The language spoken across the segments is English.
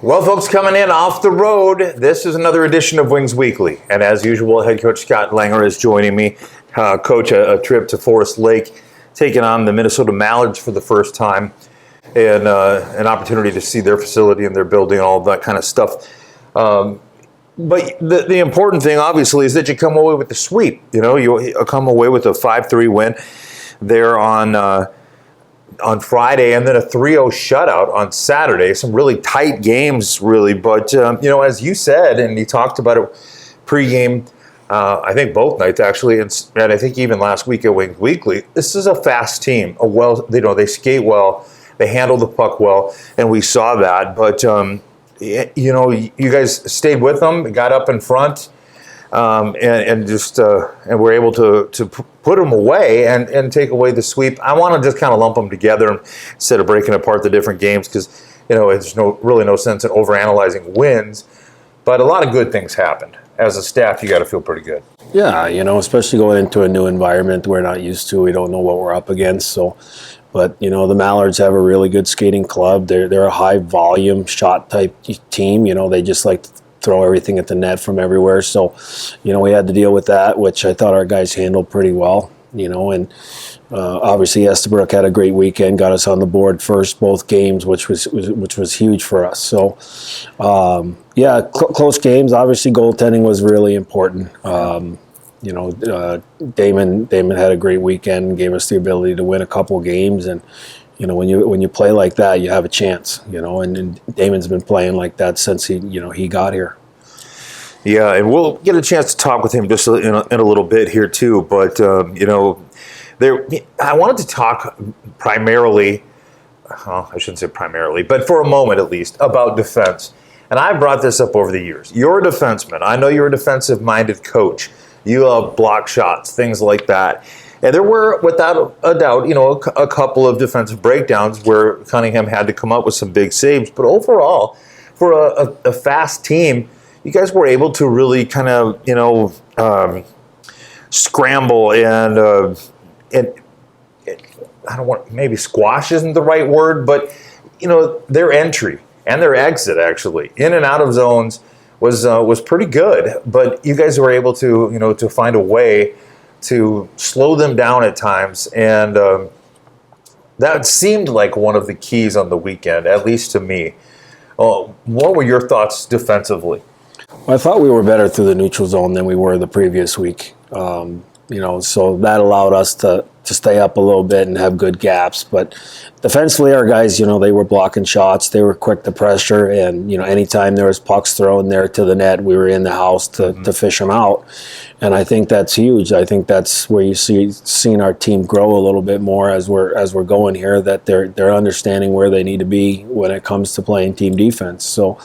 Well, folks, coming in off the road, this is another edition of Wings Weekly. And as usual, head coach Scott Langer is joining me. Coach, a trip to Forest Lake, taking on the Minnesota Mallards for the first time, and an opportunity to see their facility and their building and all that kind of stuff. But the important thing, obviously, is that you come away with the sweep. You know, you come away with a 5-3 win there on Friday, and then a 3-0 shutout on Saturday. Some really tight games, really. But, as you said, and you talked about it pregame, I think both nights, actually, and I think even last week at Wings Weekly, this is a fast team. They skate well, they handle the puck well, and we saw that. But, you guys stayed with them, got up in front, and we're able to put them away and take away the sweep. I want to just kind of lump them together instead of breaking apart the different games, because there's really no sense in overanalyzing wins. But a lot of good things happened. As a staff, you got to feel pretty good. Yeah, especially going into a new environment we're not used to. We don't know what we're up against. But the Mallards have a really good skating club. They're a high volume shot type team. They just like to throw everything at the net from everywhere. So, we had to deal with that, which I thought our guys handled pretty well. And obviously Estabrook had a great weekend, got us on the board first both games, which was huge for us. So, close games. Obviously, goaltending was really important. Damon had a great weekend, gave us the ability to win a couple games, and when you play like that, you have a chance. And Damon's been playing like that since he got here. Yeah, and we'll get a chance to talk with him just in a little bit here too. But I wanted to talk primarily. I shouldn't say primarily, but for a moment at least, about defense. And I brought this up over the years. You're a defenseman. I know you're a defensive-minded coach. You love block shots, things like that. And there were, without a doubt, a couple of defensive breakdowns where Cunningham had to come up with some big saves. But overall, for a fast team, you guys were able to really kind of, scramble and I don't want, maybe squash isn't the right word, but, their entry and their exit, actually, in and out of zones was pretty good. But you guys were able to, to find a way to slow them down at times. And that seemed like one of the keys on the weekend, at least to me. What were your thoughts defensively? Well, I thought we were better through the neutral zone than we were the previous week. So that allowed us to stay up a little bit and have good gaps. But defensively, our guys, they were blocking shots. They were quick to pressure. And, anytime there was pucks thrown there to the net, we were in the house to fish them out. And I think that's huge. I think that's where you seeing our team grow a little bit more as we're going here, that they're understanding where they need to be when it comes to playing team defense. So,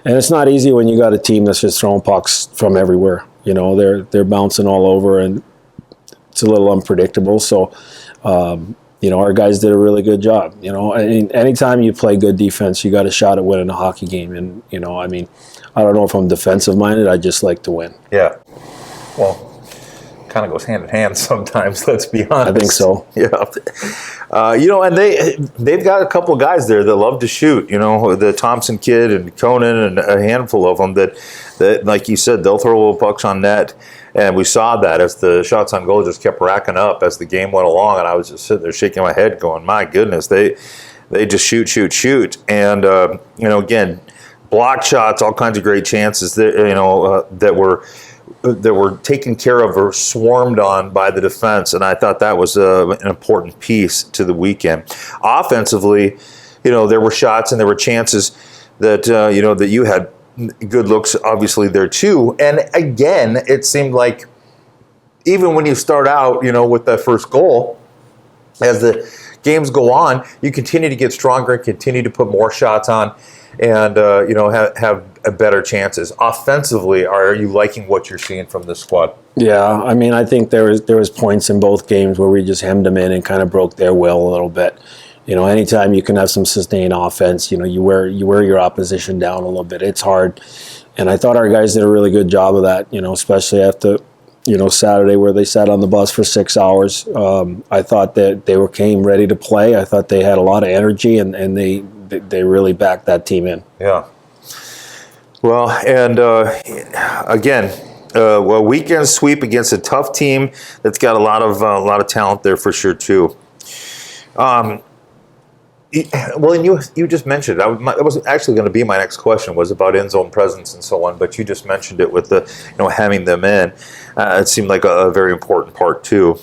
and it's not easy when you got a team that's just throwing pucks from everywhere. They're bouncing all over, and it's a little unpredictable. So, our guys did a really good job. Anytime you play good defense, you got a shot at winning a hockey game. And, I don't know if I'm defensive minded. I just like to win. Yeah. Well, kind of goes hand in hand sometimes, let's be honest. I think so. Yeah. And they've got a couple of guys there that love to shoot, the Thompson kid and Conan and a handful of them that, like you said, they'll throw little pucks on net. And we saw that as the shots on goal just kept racking up as the game went along. And I was just sitting there shaking my head going, my goodness, they just shoot. And, again, block shots, all kinds of great chances that were taken care of or swarmed on by the defense. And I thought that was an important piece to the weekend. Offensively, there were shots and there were chances that, that you had good looks, obviously, there too. And again, it seemed like even when you start out, with that first goal, as the games go on, you continue to get stronger and continue to put more shots on and, have better chances. Offensively, are you liking what you're seeing from this squad? Yeah, I think there was points in both games where we just hemmed them in and kind of broke their will a little bit. Anytime you can have some sustained offense, you wear your opposition down a little bit. It's hard. And I thought our guys did a really good job of that, especially after, Saturday where they sat on the bus for 6 hours. I thought that they came ready to play. I thought they had a lot of energy and they really backed that team in. Yeah. Well, and again, a weekend sweep against a tough team that's got a lot of talent there for sure too. Well, and you just mentioned it. That was actually going to be my next question, was about end zone presence and so on. But you just mentioned it with the having them in. It seemed like a very important part too.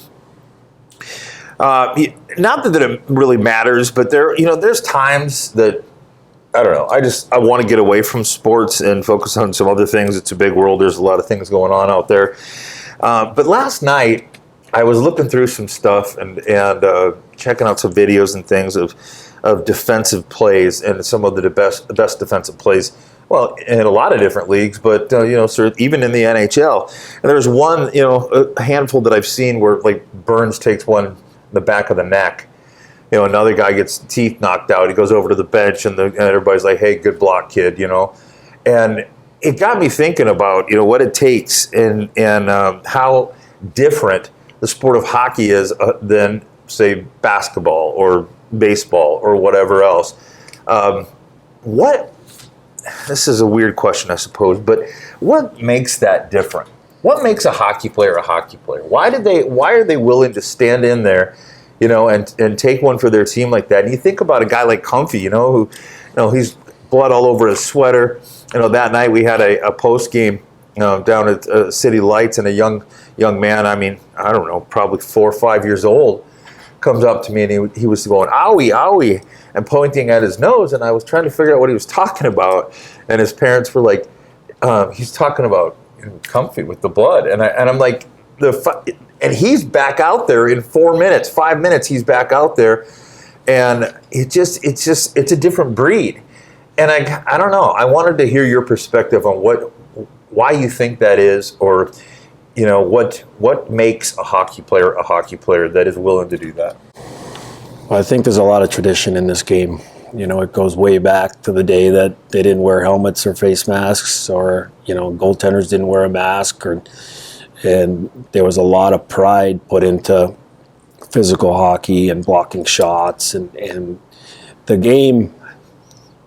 Not that it really matters, but there's times that I don't know. I want to get away from sports and focus on some other things. It's a big world. There's a lot of things going on out there. But last night I was looking through some stuff and checking out some videos and things of defensive plays and some of the best defensive plays. Well, in a lot of different leagues, but sort of even in the NHL. And there's one, a handful that I've seen where like Burns takes one in the back of the neck. Another guy gets teeth knocked out. He goes over to the bench, and everybody's like, "Hey, good block, kid." And it got me thinking about what it takes and how different the sport of hockey is than say basketball or baseball or whatever else. This is a weird question, I suppose, but what makes that different? What makes a hockey player a hockey player? Why are they willing to stand in there, and take one for their team like that? And you think about a guy like Comfy, who, he's blood all over his sweater. That night we had a post game, down at City Lights, and a young man, I mean, I don't know, probably 4 or 5 years old, comes up to me and he was going, "Owie, owie," and pointing at his nose, and I was trying to figure out what he was talking about, and his parents were like, he's talking about Comfy with the blood, and I'm like, and he's back out there in 4 minutes, 5 minutes, he's back out there, and it's a different breed, and I don't know, I wanted to hear your perspective on why you think that is, or what makes a hockey player that is willing to do that? Well, I think there's a lot of tradition in this game. It goes way back to the day that they didn't wear helmets or face masks, or goaltenders didn't wear a mask, and there was a lot of pride put into physical hockey and blocking shots, and the game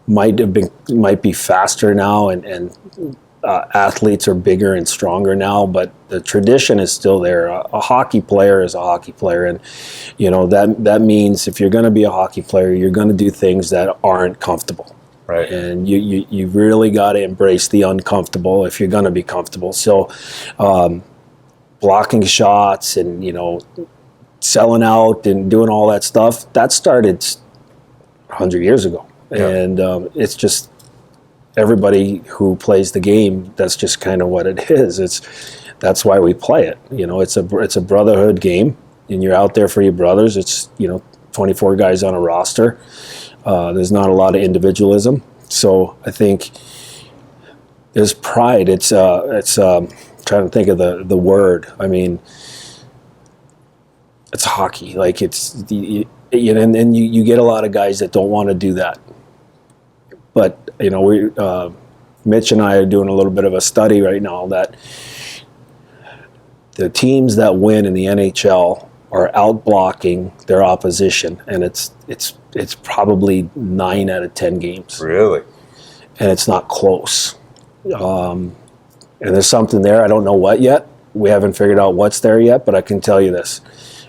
might be faster now, and athletes are bigger and stronger now, but the tradition is still there. A hockey player is a hockey player, and that means if you're going to be a hockey player, you're going to do things that aren't comfortable, right? And you really got to embrace the uncomfortable if you're going to be comfortable. So blocking shots and selling out and doing all that stuff, that started 100 years ago. Yeah. And it's just everybody who plays the game, that's just kind of what it is. That's why we play it. It's a brotherhood game, and you're out there for your brothers. It's 24 guys on a roster. There's not a lot of individualism, so I think there's pride. It's trying to think of the word. I mean, it's hockey. Like and you get a lot of guys that don't want to do that. But Mitch and I are doing a little bit of a study right now that the teams that win in the NHL are out blocking their opposition, and it's probably 9 out of 10 games. Really? And it's not close. And there's something there. I don't know what yet. We haven't figured out what's there yet, but I can tell you this.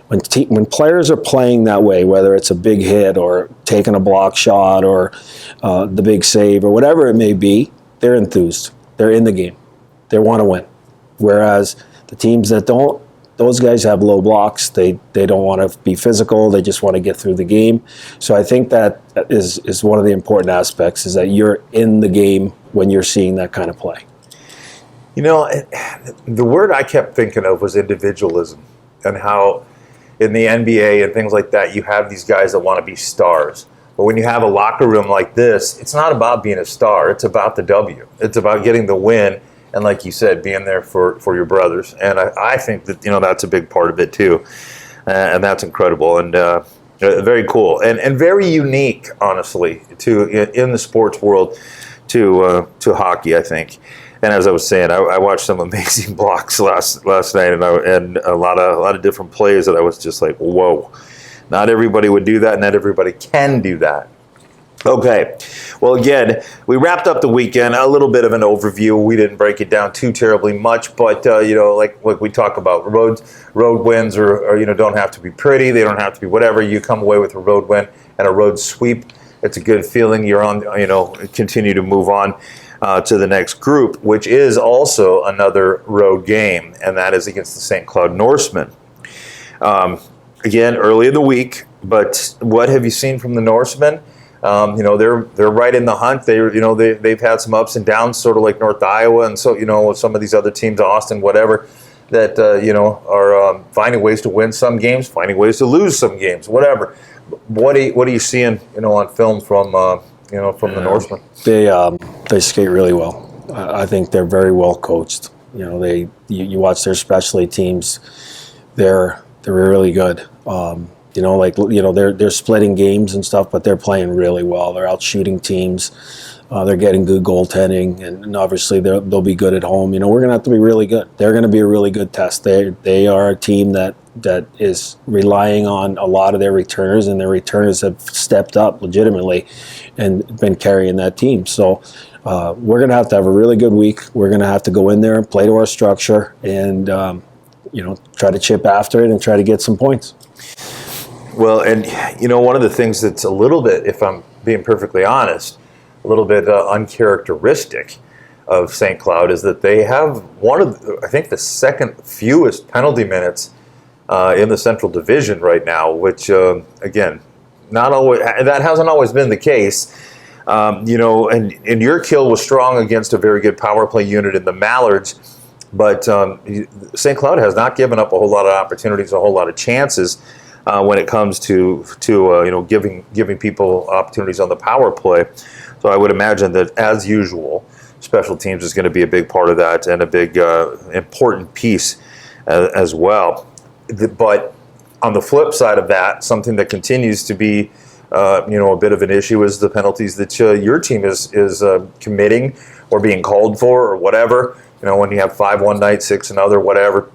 When players are playing that way, whether it's a big hit or taking a block shot or the big save or whatever it may be, they're enthused. They're in the game. They want to win. Whereas the teams that don't, those guys have low blocks. They don't want to be physical. They just want to get through the game. So I think that is one of the important aspects, is that you're in the game when you're seeing that kind of play. The word I kept thinking of was individualism, and how in the NBA and things like that, you have these guys that want to be stars. But when you have a locker room like this, it's not about being a star. It's about the W. It's about getting the win, and like you said, being there for your brothers. And I think that that's a big part of it too, and that's incredible and very cool and very unique, honestly, in the sports world to hockey, I think. And as I was saying, I watched some amazing blocks last night, and a lot of different plays that I was just like, whoa! Not everybody would do that, and not everybody can do that. Okay. Well, again, we wrapped up the weekend. A little bit of an overview. We didn't break it down too terribly much, but like we talk about, road wins or don't have to be pretty. They don't have to be whatever. You come away with a road win and a road sweep. It's a good feeling. You're on. Continue to move on to the next group, which is also another road game, and that is against the St. Cloud Norsemen. Again, early in the week, but what have you seen from the Norsemen? They're right in the hunt. They've had some ups and downs, sort of like North Iowa, and so some of these other teams, Austin, whatever, that are finding ways to win some games, finding ways to lose some games, whatever. What are you seeing on film from the Norsemen? They skate really well. I think they're very well coached. You watch their specialty teams, they're really good. They're splitting games and stuff, but they're playing really well. They're out shooting teams. They're getting good goaltending, and obviously they'll be good at home. We're going to have to be really good. They're going to be a really good test. They are a team that is relying on a lot of their returners, and their returners have stepped up legitimately and been carrying that team. So we're going to have a really good week. We're going to have to go in there and play to our structure and try to chip after it and try to get some points. Well, and one of the things that's a little bit, if I'm being perfectly honest, a little bit uncharacteristic of St. Cloud is that they have the second fewest penalty minutes in the Central Division right now, which again, not always, that hasn't always been the case. And your kill was strong against a very good power play unit in the Mallards, but St. Cloud has not given up a whole lot of opportunities, a whole lot of chances. When it comes to giving people opportunities on the power play. So I would imagine that, as usual, special teams is going to be a big part of that and a big important piece as well. But on the flip side of that, something that continues to be a bit of an issue is the penalties that your team is committing or being called for or whatever. When you have 5 one night, 6 another, whatever,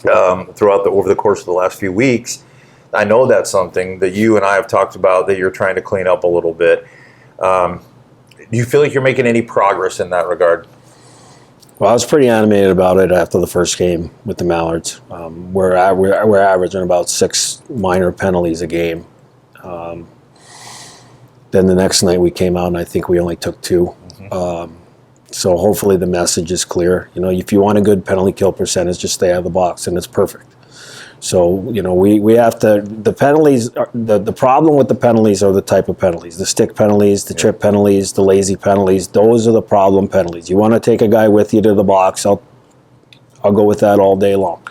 over the course of the last few weeks. I know that's something that you and I have talked about that you're trying to clean up a little bit. Do you feel like you're making any progress in that regard? Well, I was pretty animated about it after the first game with the Mallards. We're averaging about 6 minor penalties a game. Then the next night we came out and I think we only took 2. Mm-hmm. So hopefully the message is clear. If you want a good penalty kill percentage, just stay out of the box, and it's perfect. So, we have to, the penalties, the problem with the penalties are the type of penalties, the stick penalties, the trip penalties, the lazy penalties. Those are the problem penalties. You want to take a guy with you to the box, I'll go with that all day long.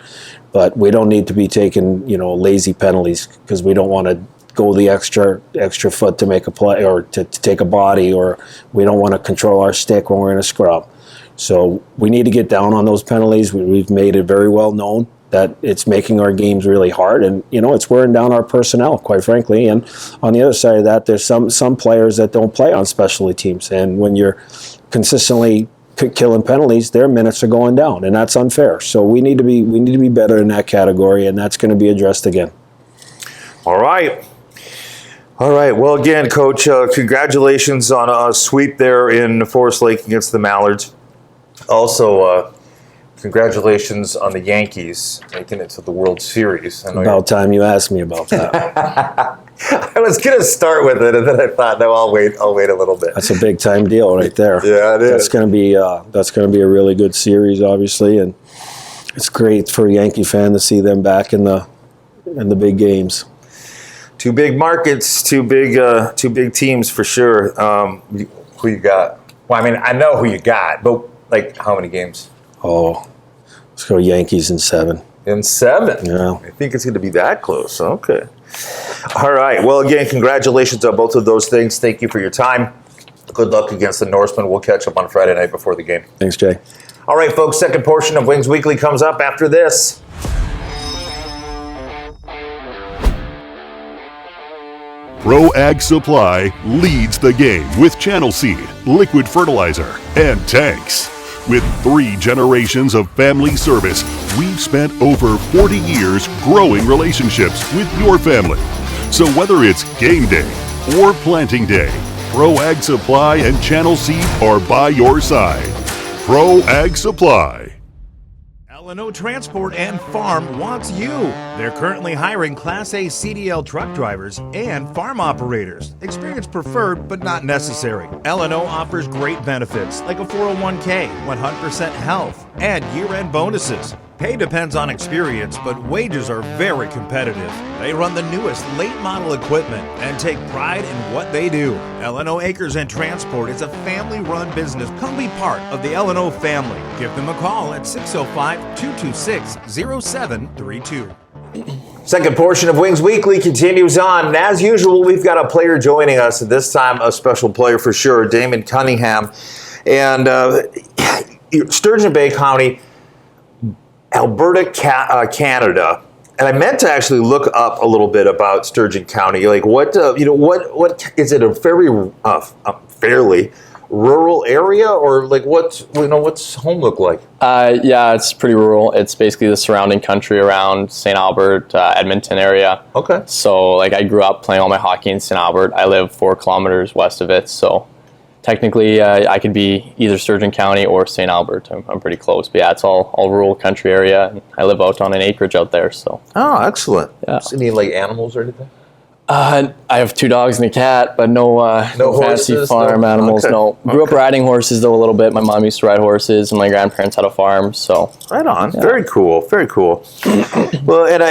But we don't need to be taking, lazy penalties because we don't want to go the extra foot to make a play or to take a body, or we don't want to control our stick when we're in a scrum. So we need to get down on those penalties. We've made it very well known that it's making our games really hard, and it's wearing down our personnel, quite frankly. And on the other side of that, there's some players that don't play on specialty teams, and when you're consistently killing penalties, their minutes are going down, and that's unfair. So we need to be better in that category, and that's going to be addressed again. All right. Well, again, Coach, congratulations on a sweep there in Forest Lake against the Mallards. Also, congratulations on the Yankees making it to the World Series. About time you asked me about that. I was going to start with it, and then I thought, no, I'll wait a little bit. That's a big time deal right there. Yeah, it is. That's going to be a really good series, obviously, and it's great for a Yankee fan to see them back in the big games. 2 big markets, 2 big teams for sure. Who you got? Well, I mean, I know who you got, but how many games? Oh, let's go Yankees in 7. In 7? Yeah. I think it's going to be that close. Okay. All right. Well, again, congratulations on both of those things. Thank you for your time. Good luck against the Norsemen. We'll catch up on Friday night before the game. Thanks, Jay. All right, folks. Second portion of Wings Weekly comes up after this. Pro Ag Supply leads the game with Channel Seed, liquid fertilizer, and tanks. With 3 generations of family service, we've spent over 40 years growing relationships with your family. So whether it's game day or planting day, Pro Ag Supply and Channel Seed are by your side. Pro Ag Supply. L&O Transport and Farm wants you. They're currently hiring Class A CDL truck drivers and farm operators. Experience preferred, but not necessary. L&O offers great benefits like a 401k, 100% health, and year-end bonuses. Pay depends on experience, but wages are very competitive. They run the newest late model equipment and take pride in what they do. L&O Acres and Transport is a family-run business. Come be part of the L&O family. Give them a call at 605-226-0732. Second portion of Wings Weekly continues on. And as usual, we've got a player joining us, and this time a special player for sure, Damon Cunningham. And Sturgeon Bay County, Alberta, Canada. And I meant to actually look up a little bit about Sturgeon County. Like, what is it? A very fairly rural area, or like what's home look like? Yeah, it's pretty rural. It's basically the surrounding country around St. Albert, Edmonton area. Okay. So like I grew up playing all my hockey in St. Albert. I live 4 kilometers west of it, so technically I could be either Sturgeon County or St. Albert. I'm pretty close, but yeah, it's all rural country area. And I live out on an acreage out there. So. Oh, excellent. Yeah. Any like animals or anything? I have 2 dogs and a cat, but no fancy horses, farm animals. Okay. No. Grew up riding horses though a little bit. My mom used to ride horses, and my grandparents had a farm. So right on. Yeah. Very cool. Very cool. Well, and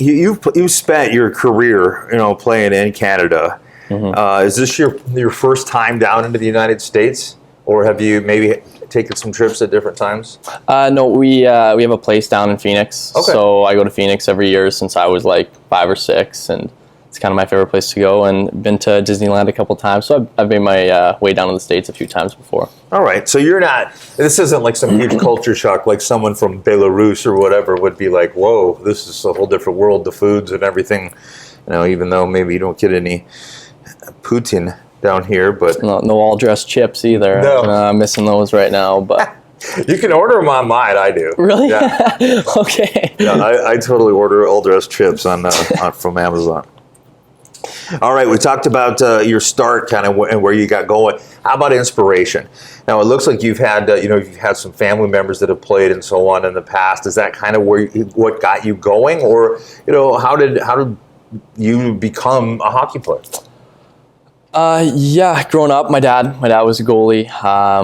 you've spent your career, playing in Canada. Mm-hmm. Is this your first time down into the United States, or have you maybe taken some trips at different times? No, we have a place down in Phoenix. Okay. So I go to Phoenix every year since I was like 5 or 6, and it's kind of my favorite place to go. And been to Disneyland a couple times, so I've made my way down to the States a few times before. All right, so this isn't like some huge culture shock like someone from Belarus or whatever would be like, whoa, this is a whole different world, the foods and everything, even though maybe you don't get any Putin down here, but no all-dressed chips either. No. I'm missing those right now, but you can order them online. I do. Really? Yeah. Okay. Yeah, I totally order all-dressed chips from Amazon. All right, we talked about your start kind of and where you got going. How about inspiration? Now it looks like you've had you've had some family members that have played and so on in the past. Is that kind of what got you going, or how did you become a hockey player? Yeah, growing up, my dad was a goalie.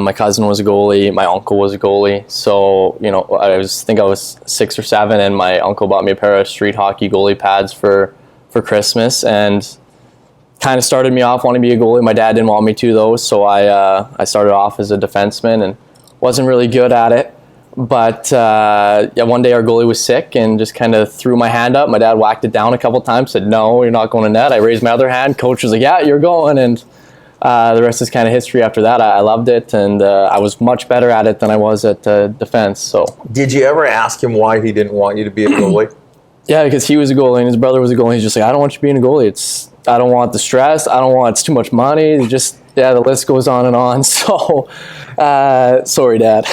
My cousin was a goalie. My uncle was a goalie. So, I think I was 6 or 7, and my uncle bought me a pair of street hockey goalie pads for Christmas, and kind of started me off wanting to be a goalie. My dad didn't want me to, though, so I started off as a defenseman and wasn't really good at it. But one day our goalie was sick and just kind of threw my hand up. My dad whacked it down a couple times, said, "No, you're not going to net." I raised my other hand. Coach was like, "Yeah, you're going." And the rest is kind of history after that. I loved it, and I was much better at it than I was at defense. So, did you ever ask him why he didn't want you to be a goalie? Yeah, because he was a goalie and his brother was a goalie. He's just like, "I don't want you being a goalie. I don't want the stress. It's too much money." The list goes on and on. So, sorry, Dad.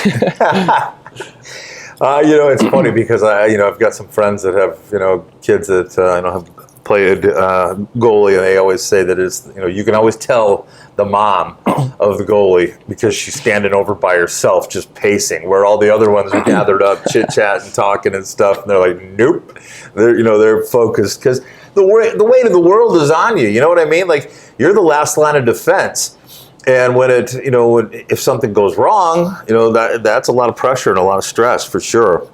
It's funny because I've got some friends that have kids that have played goalie, and they always say that it's you can always tell the mom of the goalie because she's standing over by herself just pacing, where all the other ones are gathered up chit chatting, talking and stuff, and they're like, nope, they're focused because the weight of the world is on you. You know what I mean? Like, you're the last line of defense. And when if something goes wrong, that's a lot of pressure and a lot of stress for sure.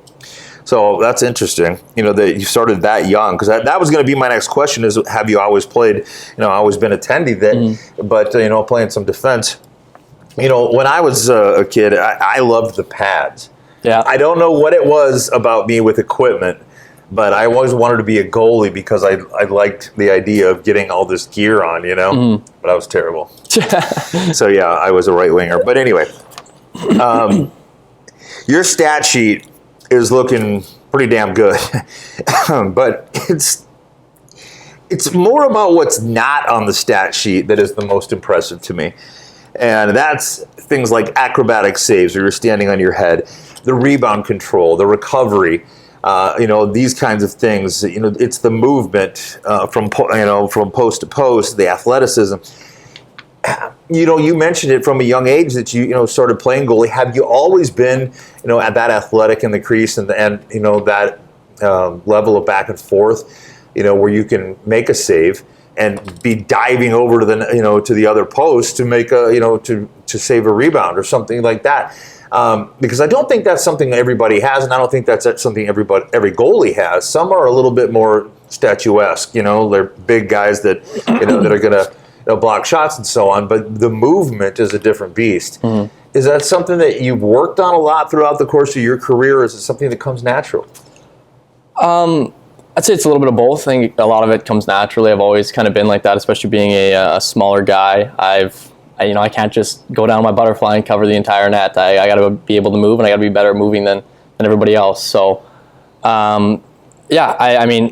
So that's interesting, that you started that young, because that was going to be my next question: is have you always played? Always been a tendy but playing some defense. When I was a kid, I loved the pads. Yeah. I don't know what it was about me with equipment, but I always wanted to be a goalie because I liked the idea of getting all this gear on, But I was terrible. So, yeah, I was a right winger. But anyway, your stat sheet is looking pretty damn good. But it's more about what's not on the stat sheet that is the most impressive to me. And that's things like acrobatic saves, where you're standing on your head, the rebound control, the recovery, these kinds of things. It's the movement from post to post, the athleticism. you mentioned it from a young age that you started playing goalie. Have you always been, at that athletic in the crease and that level of back and forth, where you can make a save and be diving over to the, to the other post to make a, to save a rebound or something like that? Because I don't think that's something everybody has, and I don't think that's something every goalie has. Some are a little bit more statuesque, they're big guys that, that are going to block shots and so on, but the movement is a different beast. Mm-hmm. Is that something that you've worked on a lot throughout the course of your career, or is it something that comes natural? I'd say it's a little bit of both. I think a lot of it comes naturally. I've always kind of been like that, especially being a smaller guy. I can't just go down my butterfly and cover the entire net. I got to be able to move, and I got to be better at moving than everybody else. So, I've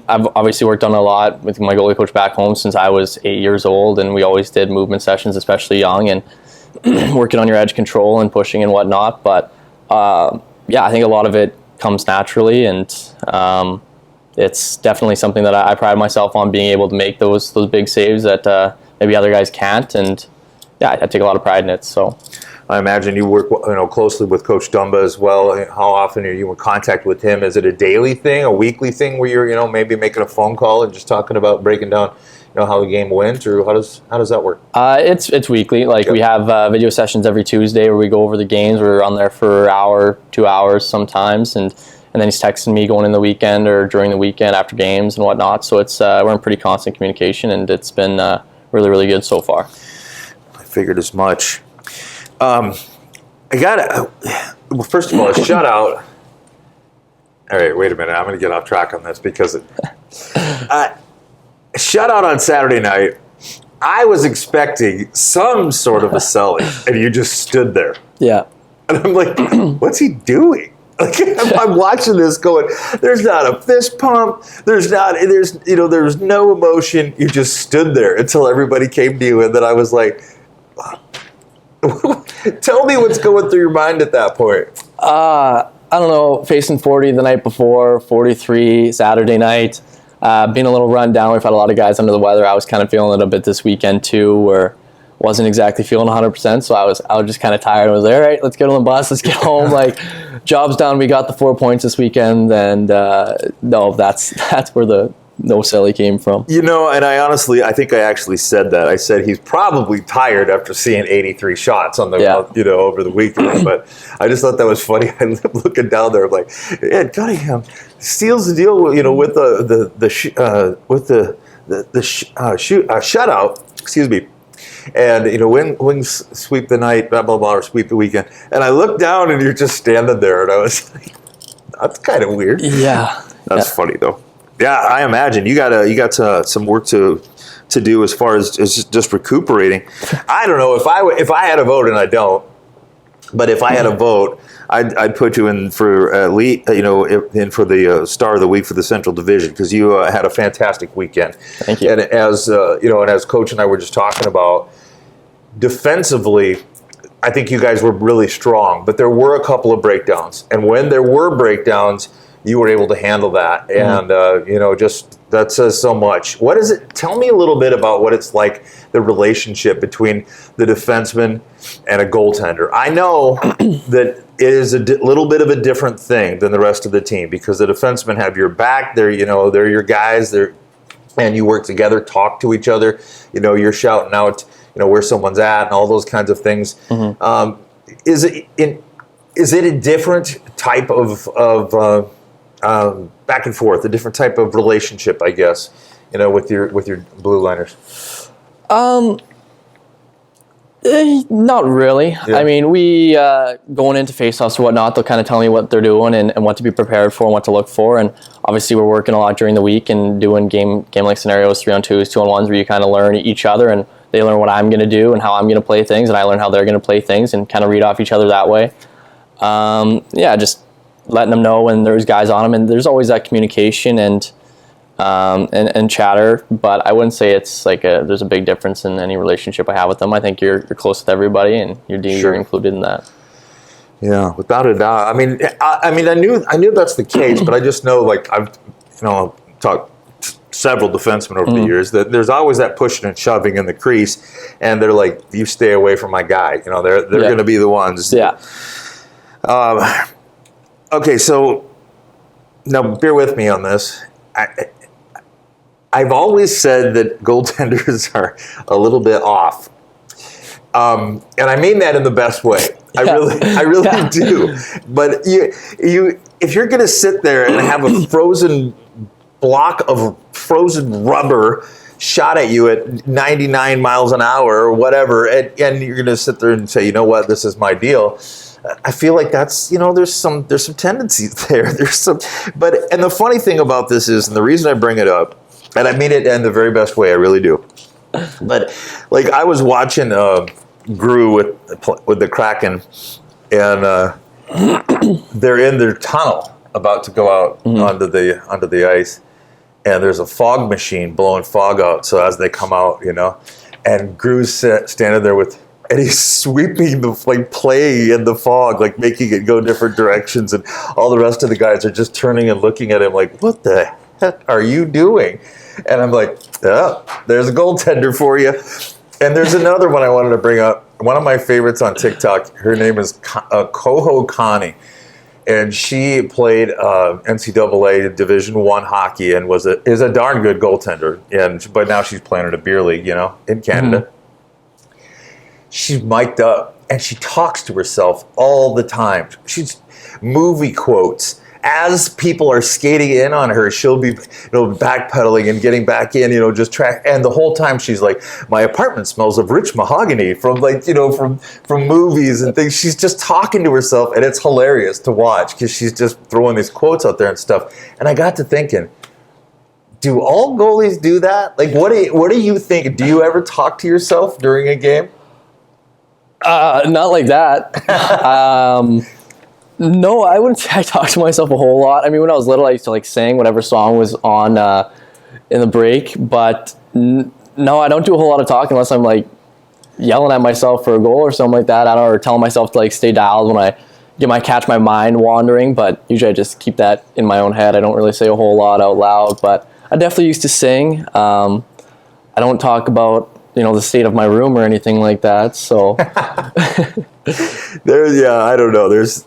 obviously worked on a lot with my goalie coach back home since I was 8 years old, and we always did movement sessions, especially young, and working on your edge control and pushing and whatnot. But I think a lot of it comes naturally, and it's definitely something that I pride myself on, being able to make those big saves that maybe other guys can't, and I take a lot of pride in it. So I imagine you work closely with Coach Dumba as well. How often are you in contact with him? Is it a daily thing, a weekly thing where you're maybe making a phone call and just talking about breaking down how the game went, or how does that work? It's weekly. We have video sessions every Tuesday where we go over the games. We're on there for an hour, 2 hours sometimes, and then he's texting me going in the weekend or during the weekend after games and whatnot. So it's we're in pretty constant communication, and it's been really, really good so far. I figured as much. Well, first of all, a shutout. All right, wait a minute. I'm going to get off track on this because shutout on Saturday night. I was expecting some sort of a selling, and you just stood there. Yeah. And I'm like, what's he doing? I'm watching this going, there's not a fist pump. There's no emotion. You just stood there until everybody came to you. And then I was like, tell me what's going through your mind at that point. I don't know, facing 40 the night before, 43 Saturday night, being a little run down. We've had a lot of guys under the weather. I was kind of feeling it a bit this weekend too, where wasn't exactly feeling 100%, so I was just kind of tired. I was like, all right, let's get on the bus, let's get home. Job's done. We got the 4 points this weekend, and no, that's where the no silly came from. And I think I actually said that. I said he's probably tired after seeing 83 shots on the over the weekend. But I just thought that was funny. I was looking down there, like, Ed Cunningham seals the deal, with the shutout. Excuse me. And wins sweep the night, blah blah blah, or sweep the weekend. And I looked down, and you're just standing there, and I was like, "That's kind of weird." Yeah, that's funny though. Yeah, I imagine you got some work to do as far as just recuperating. I don't know if I had a vote, and I don't. But if I had a vote, I'd put you in for in for the Star of the Week for the Central Division, because you had a fantastic weekend. Thank you. And as and as Coach and I were just talking about, defensively, I think you guys were really strong, but there were a couple of breakdowns, and when there were breakdowns, you were able to handle that, and just that says so much. What is it? Tell me a little bit about what it's like, the relationship between the defenseman and a goaltender. I know that it is a little bit of a different thing than the rest of the team, because the defensemen have your back. They're they're your guys. And you work together, talk to each other. You're shouting out where someone's at and all those kinds of things. Mm-hmm. Is it a different type of back and forth, a different type of relationship, I guess, with your blue liners? Not really. Yeah. I mean, we going into face-offs or whatnot, they'll kind of tell me what they're doing and what to be prepared for and what to look for. And obviously, we're working a lot during the week and doing game-like scenarios, 3-on-2s, 2-on-1s, where you kind of learn each other, and they learn what I'm going to do and how I'm going to play things, and I learn how they're going to play things, and kind of read off each other that way. Just letting them know when there's guys on them, and there's always that communication and chatter, but I wouldn't say it's like there's a big difference in any relationship I have with them. I think you're close with everybody, and you're included in that. Yeah, without a doubt. I mean, I knew that's the case, but I just know, like, I've talked several defensemen over the years, that there's always that pushing and shoving in the crease, and they're like, "You stay away from my guy." You know, they're going to be the ones. Yeah. Okay, so now bear with me on this. I've always said that goaltenders are a little bit off, and I mean that in the best way. I really do. But if you're going to sit there and have a frozen block of frozen rubber shot at you at 99 miles an hour or whatever, and you're going to sit there and say, you know what, this is my deal. I feel like that's, there's some tendencies there. And the funny thing about this is, and the reason I bring it up, and I mean it in the very best way, I really do. But like I was watching Grew with the Kraken, and they're in their tunnel about to go out onto the ice, and there's a fog machine blowing fog out. So as they come out, and Grew's standing there and he's sweeping the play in the fog, like making it go different directions, and all the rest of the guys are just turning and looking at him like, "What the heck are you doing?" And I'm like, "Oh, there's a goaltender for you." And there's another one I wanted to bring up. One of my favorites on TikTok. Her name is Coho Connie, and she played NCAA Division I hockey and is a darn good goaltender. But now she's playing in a beer league, in Canada. She's mic'd up, and she talks to herself all the time. She's movie quotes. As people are skating in on her, she'll be, backpedaling and getting back in, just track. And the whole time she's like, "My apartment smells of rich mahogany," from from movies and things. She's just talking to herself, and it's hilarious to watch because she's just throwing these quotes out there and stuff. And I got to thinking, do all goalies do that? Like, what do you think? Do you ever talk to yourself during a game? Not like that. No, I wouldn't say I talk to myself a whole lot. I mean, when I was little, I used to sing whatever song was on in the break. But no, I don't do a whole lot of talking unless I'm yelling at myself for a goal or something like that. Or telling myself to stay dialed when I catch my mind wandering. But usually I just keep that in my own head. I don't really say a whole lot out loud. But I definitely used to sing. I don't talk about the state of my room or anything like that. So I don't know. There's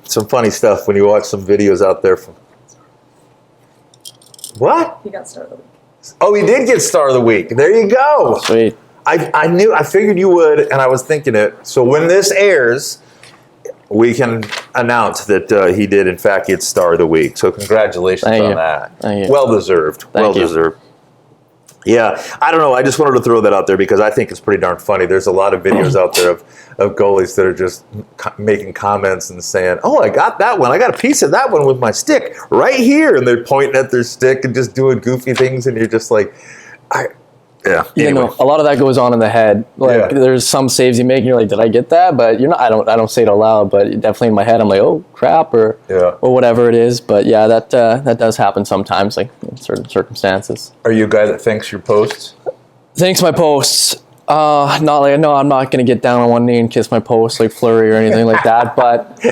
some funny stuff when you watch some videos out there from. What? He got Star of the Week. Oh, he did get Star of the Week. There you go. Sweet. I figured you would, and I was thinking it. So when this airs, we can announce that he did in fact get Star of the Week. So congratulations on that. Thank you. Well deserved. Thank you. Deserved. Yeah, I don't know. I just wanted to throw that out there because I think it's pretty darn funny. There's a lot of videos out there of goalies that are just making comments and saying, "Oh, I got that one. I got a piece of that one with my stick right here," and they're pointing at their stick and just doing goofy things, and you're just like, Anyway. A lot of that goes on in the head. There's some saves you make, and you're like, "Did I get that?" But I don't say it out loud. But definitely in my head, I'm like, "Oh crap," or whatever it is. But yeah, that does happen sometimes, in certain circumstances. Are you a guy that thanks your posts? Thanks my posts. I'm not gonna get down on one knee and kiss my posts like Fleury or anything like that. But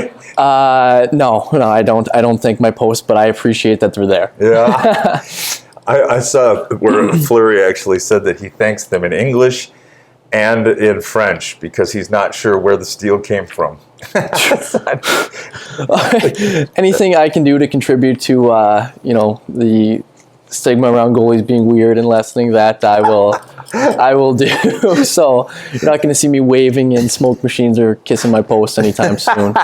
no, I don't. I don't thank my posts, but I appreciate that they're there. Yeah. I saw where Fleury actually said that he thanks them in English and in French because he's not sure where the steel came from. Anything I can do to contribute to the stigma around goalies being weird and lessening that, I will do. So you're not going to see me waving in smoke machines or kissing my posts anytime soon.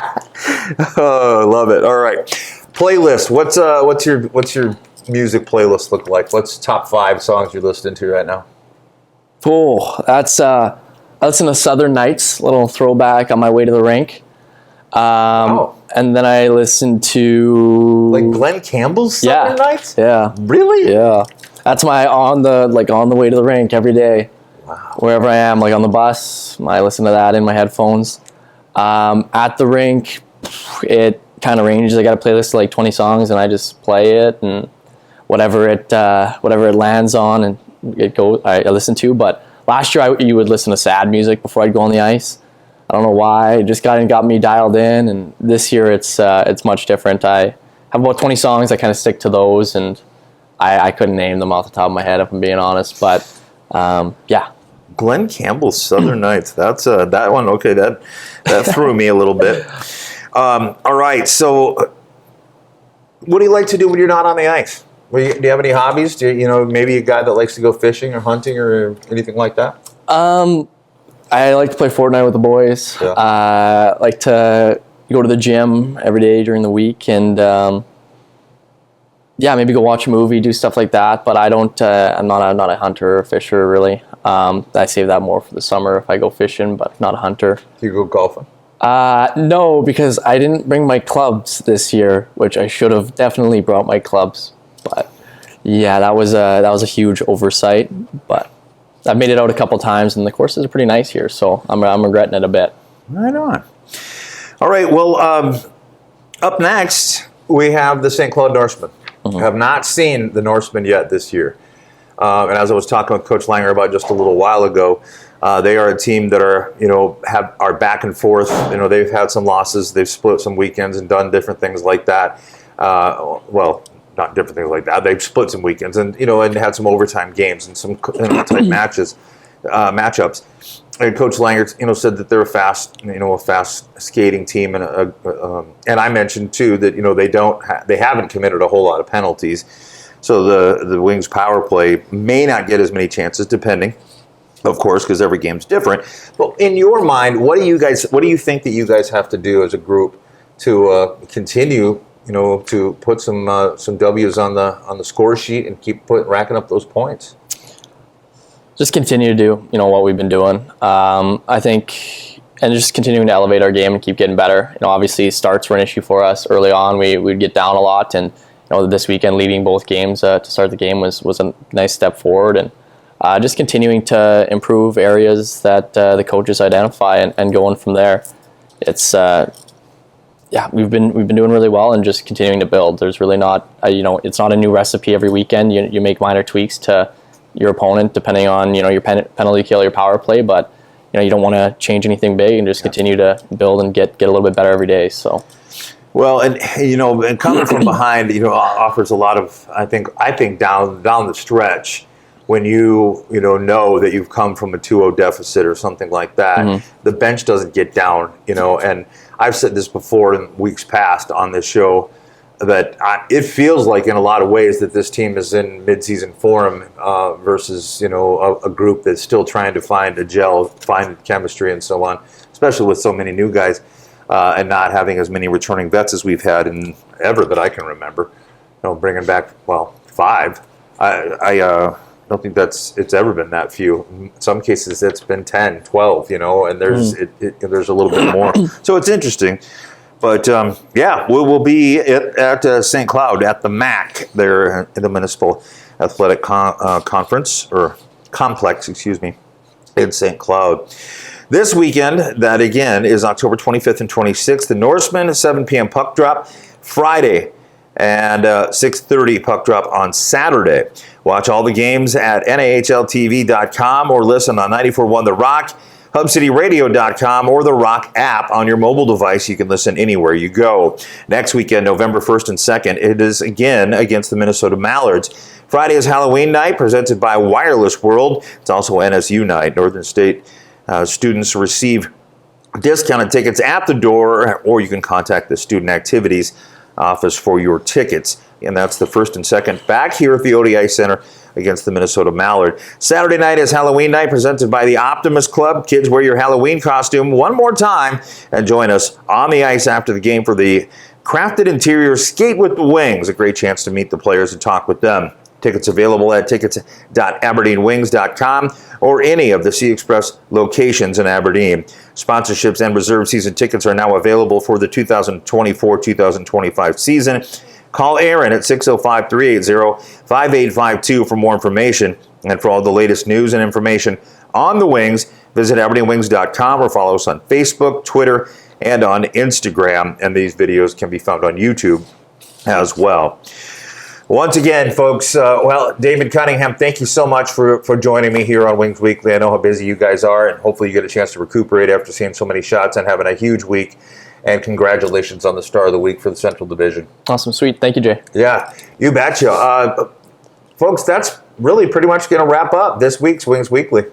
Oh, I love it. All right, playlist. What's your music playlist look like? What's top 5 songs you're listening to right now? Oh, that's I listen to Southern Nights, little throwback on my way to the rink. And then I listen to Glenn Campbell's Southern Nights? Yeah. Really? Yeah. That's my on the way to the rink every day. Wow. Wherever I am, on the bus, I listen to that in my headphones. At the rink, it kind of ranges. I got a playlist of 20 songs, and I just play it, and whatever it lands on, and I listen to. But last year you would listen to sad music before I'd go on the ice. I don't know why. It just got me dialed in, and this year it's much different. I have about 20 songs. I kind of stick to those, and I couldn't name them off the top of my head if I'm being honest. But yeah. Glenn Campbell's Southern Knights. That's that one. Okay, that threw me a little bit. All right. So, what do you like to do when you're not on the ice? Do you have any hobbies? Maybe a guy that likes to go fishing or hunting or anything like that? I like to play Fortnite with the boys. Yeah. Like to go to the gym every day during the week, and maybe go watch a movie, do stuff like that. But I don't. I'm not a hunter or fisher really. I save that more for the summer if I go fishing, but not a hunter. Do you go golfing? No, because I didn't bring my clubs this year, which I should have definitely brought my clubs. But yeah, that was a huge oversight. But I've made it out a couple times, and the courses are pretty nice here, so I'm regretting it a bit. Right on. All right. Well, up next we have the St. Cloud Norsemen. Mm-hmm. Have not seen the Norsemen yet this year. And as I was talking with Coach Langer about just a little while ago, they are a team that are back and forth. They've had some losses, they've split some weekends and done different things like that. Well, not different things like that. They've split some weekends and had some overtime games and some tight matchups. And Coach Langer, said that they're a fast skating team, and I mentioned too that they haven't committed a whole lot of penalties. So the Wings power play may not get as many chances, depending, of course, because every game's different. But in your mind, what do you think that you guys have to do as a group to continue, to put some W's on the score sheet and keep racking up those points? Just continue to do, what we've been doing. I think, and just continuing to elevate our game and keep getting better. Obviously starts were an issue for us early on. We'd get down a lot, and this weekend leading both games to start the game was a nice step forward, and just continuing to improve areas that the coaches identify and going from there. It's we've been doing really well and just continuing to build. There's really not it's not a new recipe every weekend. You make minor tweaks to your opponent depending on your penalty kill, your power play, but you don't want to change anything big and just continue to build and get a little bit better every day. So. Well, and coming from behind, offers a lot of I think down the stretch when you know that you've come from a 2-0 deficit or something like that. Mm-hmm. The bench doesn't get down, and I've said this before in weeks past on this show that it feels like in a lot of ways that this team is in mid-season form versus a group that's still trying to find a gel, find chemistry, and so on, especially with so many new guys. And not having as many returning vets as we've had in ever that I can remember. Bringing back 5. I don't think it's ever been that few. In some cases, it's been 10, 12. And there's a little bit more. So it's interesting. But we'll be at St. Cloud at the MAC there in the Municipal Athletic Conference or Complex, in St. Cloud. This weekend, that again is October 25th and 26th. The Norsemen, 7 p.m. puck drop Friday, and 6:30 puck drop on Saturday. Watch all the games at NAHLTV.com or listen on 94.1 The Rock, HubCityRadio.com, or the Rock app on your mobile device. You can listen anywhere you go. Next weekend, November 1st and 2nd, it is again against the Minnesota Mallards. Friday is Halloween night, presented by Wireless World. It's also NSU night. Northern State students receive discounted tickets at the door, or you can contact the Student Activities Office for your tickets. And that's the 1st and 2nd back here at the ODI Center against the Minnesota Mallard. Saturday night is Halloween night, presented by the Optimist Club. Kids, wear your Halloween costume one more time and join us on the ice after the game for the Crafted Interior Skate with the Wings. A great chance to meet the players and talk with them. Tickets available at tickets.aberdeenwings.com or any of the Sea Express locations in Aberdeen. Sponsorships and reserved season tickets are now available for the 2024-2025 season. Call Aaron at 605-380-5852 for more information. And for all the latest news and information on the Wings, visit aberdeenwings.com or follow us on Facebook, Twitter, and on Instagram. And these videos can be found on YouTube as well. Once again, folks, Damon Cunningham, thank you so much for joining me here on Wings Weekly. I know how busy you guys are, and hopefully you get a chance to recuperate after seeing so many shots and having a huge week. And congratulations on the Star of the Week for the Central Division. Awesome. Sweet. Thank you, Jay. Yeah, you betcha. folks, that's really pretty much going to wrap up this week's Wings Weekly.